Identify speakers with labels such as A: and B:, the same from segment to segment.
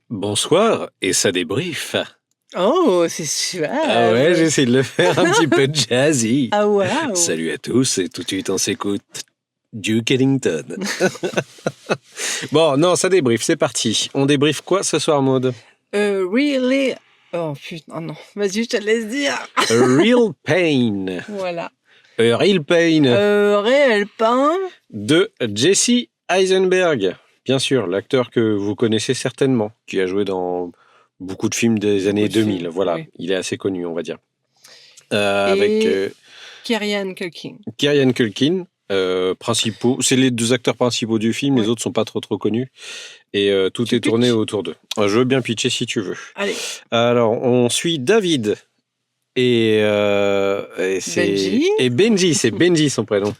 A: Bonsoir, et ça débrief.
B: Oh, c'est
A: Ah ouais,
B: suave.
A: j'essaie de le faire un petit peu jazzy.
B: Ah waouh.
A: Salut à tous, et tout de suite on s'écoute Duke Ellington. Bon, non, ça débrief, c'est parti. On débrief quoi ce soir, Maud?
B: Really? Oh putain, oh non. Vas-y, je te laisse dire.
A: A Real Pain.
B: Voilà.
A: A Real Pain
B: Réel pain.
A: de Jesse Eisenberg. Bien sûr, l'acteur que vous connaissez certainement, qui a joué dans beaucoup de films des années 2000. Voilà,
B: oui.
A: il est assez connu, on va dire. Avec
B: Et Kieran Culkin.
A: Kieran Culkin, principaux. C'est les deux acteurs principaux du film, les
B: Ouais.
A: autres sont pas trop connus. Et tout
B: Tu
A: est tourné
B: pitches
A: autour d'eux. Je veux bien pitcher si tu veux.
B: Allez,
A: Alors, on suit David et
B: Benji.
A: et Benji, c'est Benji son prénom.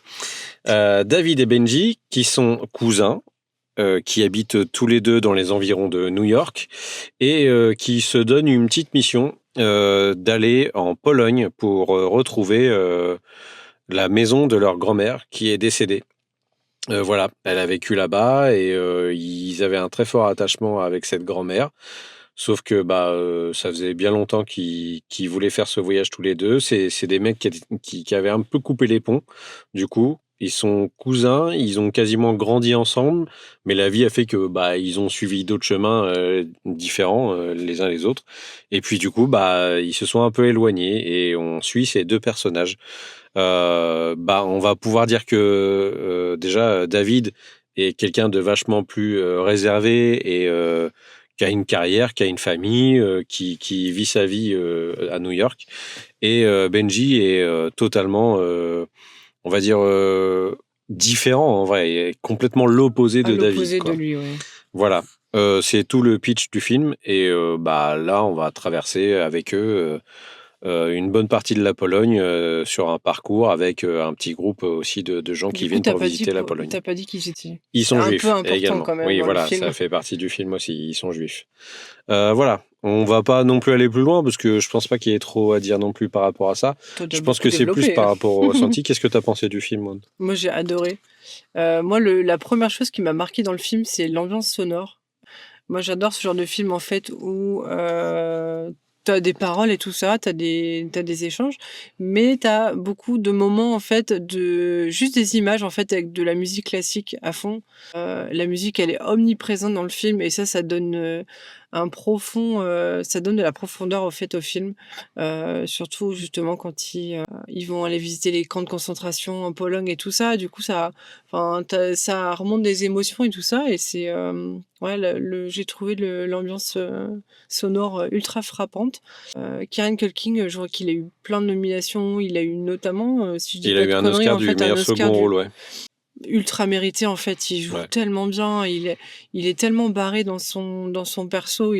A: David et Benji, qui sont cousins, qui habitent tous les deux dans les environs de New York, et qui se donnent une petite mission d'aller en Pologne pour retrouver la maison de leur grand-mère qui est décédée. Voilà, elle a vécu là-bas et ils avaient un très fort attachement avec cette grand-mère. Sauf que ça faisait bien longtemps qu'ils voulaient faire ce voyage tous les deux. C'est des mecs qui avaient un peu coupé les ponts. Du coup, ils sont cousins, ils ont quasiment grandi ensemble, mais la vie a fait que ils ont suivi d'autres chemins différents les uns les autres. Et puis du coup, ils se sont un peu éloignés et on suit ces deux personnages. On va pouvoir dire que déjà David est quelqu'un de vachement plus réservé et qui a une carrière, qui a une famille, qui vit sa vie à New York. Et Benji est totalement, on va dire, différent en vrai, et complètement l'opposé de David.
B: L'opposé
A: Quoi.
B: de lui, ouais.
A: Voilà. C'est tout le pitch du film. Et là, on va traverser avec eux une bonne partie de la Pologne sur un parcours avec un petit groupe aussi de gens qui viennent pour visiter la Pologne.
B: T'as pas dit qu'ils étaient.
A: Ils sont juifs
B: un peu important
A: également.
B: quand même.
A: Oui,
B: dans
A: voilà,
B: le film.
A: ça fait partie du film aussi. Ils sont juifs. Voilà, on va pas non plus aller plus loin parce que je pense pas qu'il y ait trop à dire non plus par rapport à ça. Je pense que c'est plus par rapport au ressenti. Qu'est-ce que tu as pensé du film, Maud ?
B: Moi, j'ai adoré. Moi, la première chose qui m'a marqué dans le film, c'est l'ambiance sonore. Moi, j'adore ce genre de film, en fait, où t'as des paroles et tout ça, t'as des échanges, mais t'as beaucoup de moments, en fait, juste des images, en fait, avec de la musique classique à fond. La musique, elle est omniprésente dans le film, et ça donne ça donne de la profondeur, au fait, au film. Surtout, justement, quand ils vont aller visiter les camps de concentration en Pologne et tout ça. Du coup, ça remonte des émotions et tout ça, et c'est j'ai trouvé l'ambiance sonore ultra frappante. Kieran Culkin, je vois qu'il a eu plein de nominations. Il a eu notamment, si je dis
A: Il
B: pas
A: a eu
B: de
A: un
B: conneries,
A: Oscar
B: en
A: du
B: fait,
A: meilleur second rôle, ouais.
B: Ultra mérité, en fait. Il joue tellement bien. Il est tellement barré dans son perso.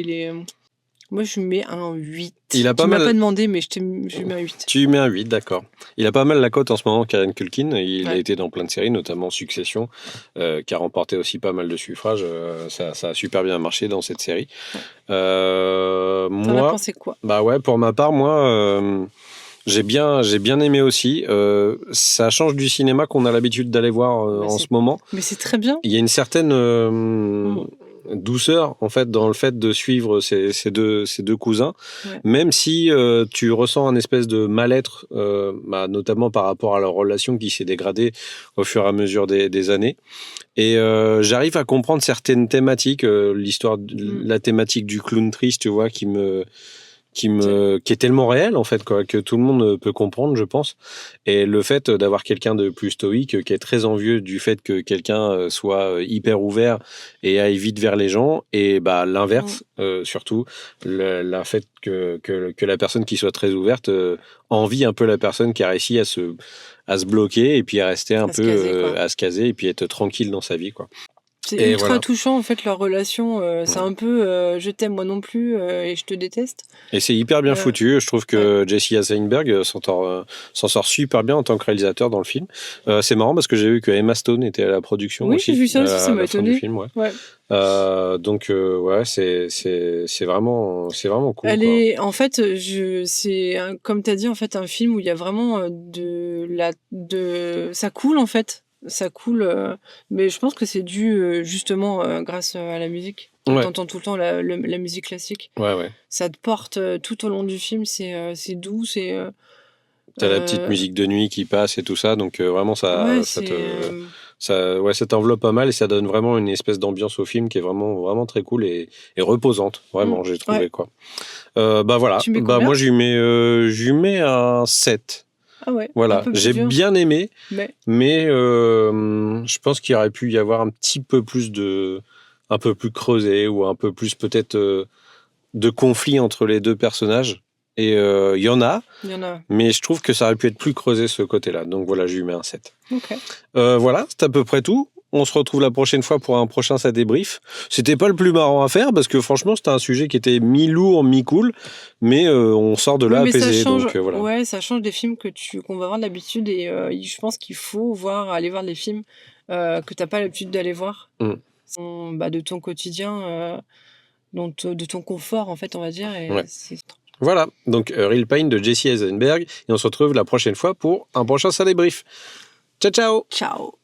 B: Moi, je lui mets un 8.
A: Il a pas
B: tu
A: mal...
B: m'as pas demandé, mais je lui mets un 8.
A: Tu lui mets un 8, d'accord. Il a pas mal la cote en ce moment, Kieran Culkin. Il a été dans plein de séries, notamment Succession, qui a remporté aussi pas mal de suffrages. Ça a super bien marché dans cette série.
B: T'en as pensé quoi ?
A: Pour ma part, moi, j'ai bien aimé aussi. Ça change du cinéma qu'on a l'habitude d'aller voir en ce moment.
B: Mais c'est très bien.
A: Il y a une certaine douceur, en fait, dans le fait de suivre ces deux cousins, même si tu ressens un espèce de mal-être, notamment par rapport à leur relation qui s'est dégradée au fur et à mesure des années. Et j'arrive à comprendre certaines thématiques, la thématique du clown triste, tu vois, qui est tellement réel, en fait, quoi, que tout le monde peut comprendre, je pense. Et le fait d'avoir quelqu'un de plus stoïque, qui est très envieux du fait que quelqu'un soit hyper ouvert et aille vite vers les gens, et l'inverse, surtout, le fait que la personne qui soit très ouverte envie un peu la personne qui a réussi à se bloquer et puis à rester un peu à se caser et puis être tranquille dans sa vie, quoi.
B: C'est ultra touchant, en fait, leur relation. C'est un peu je t'aime moi non plus et je te déteste.
A: Et c'est hyper bien foutu. Je trouve que Jesse Eisenberg s'en sort super bien en tant que réalisateur dans le film. C'est marrant parce que j'ai vu que Emma Stone était à la production aussi.
B: Oui, j'ai vu ça aussi, ça m'a étonné.
A: Donc c'est vraiment cool.
B: En fait, c'est comme tu as dit, en fait, un film où il y a vraiment ça coule, en fait. Ça coule, mais je pense que c'est dû justement grâce à la musique.
A: Ouais.
B: T'entends tout le temps la musique classique.
A: Ouais.
B: Ça te porte tout au long du film, c'est doux, c'est...
A: T'as la petite musique de nuit qui passe et tout ça, donc vraiment
B: ouais,
A: ça t'enveloppe pas mal et ça donne vraiment une espèce d'ambiance au film qui est vraiment, vraiment très cool et reposante, vraiment, j'ai trouvé,
B: ouais.
A: quoi. Voilà,
B: Tu mets combien
A: moi je lui mets un 7.
B: Ah ouais, un
A: Voilà,
B: peu plus
A: j'ai
B: dur.
A: bien aimé,
B: Mais
A: mais je pense qu'il aurait pu y avoir un petit peu plus un peu plus creusé ou un peu plus peut-être de conflit entre les deux personnages. Et il y en a, mais je trouve que ça aurait pu être plus creusé ce côté-là. Donc voilà, je lui mets un 7.
B: Ok.
A: Voilà, c'est à peu près tout. On se retrouve la prochaine fois pour un prochain Ça débrief. C'était pas le plus marrant à faire parce que franchement, c'était un sujet qui était mi-lourd, mi-cool, mais on sort de là
B: mais
A: apaisé.
B: ça change,
A: donc, voilà.
B: ouais, ça change des films qu'on va voir d'habitude et je pense qu'il faut aller voir des films que t'as pas l'habitude d'aller voir. De ton quotidien, de ton confort, en fait, on va dire. Et
A: ouais. Voilà, donc Real Pain de Jesse Eisenberg et on se retrouve la prochaine fois pour un prochain Ça débrief. Ciao, ciao.
B: Ciao.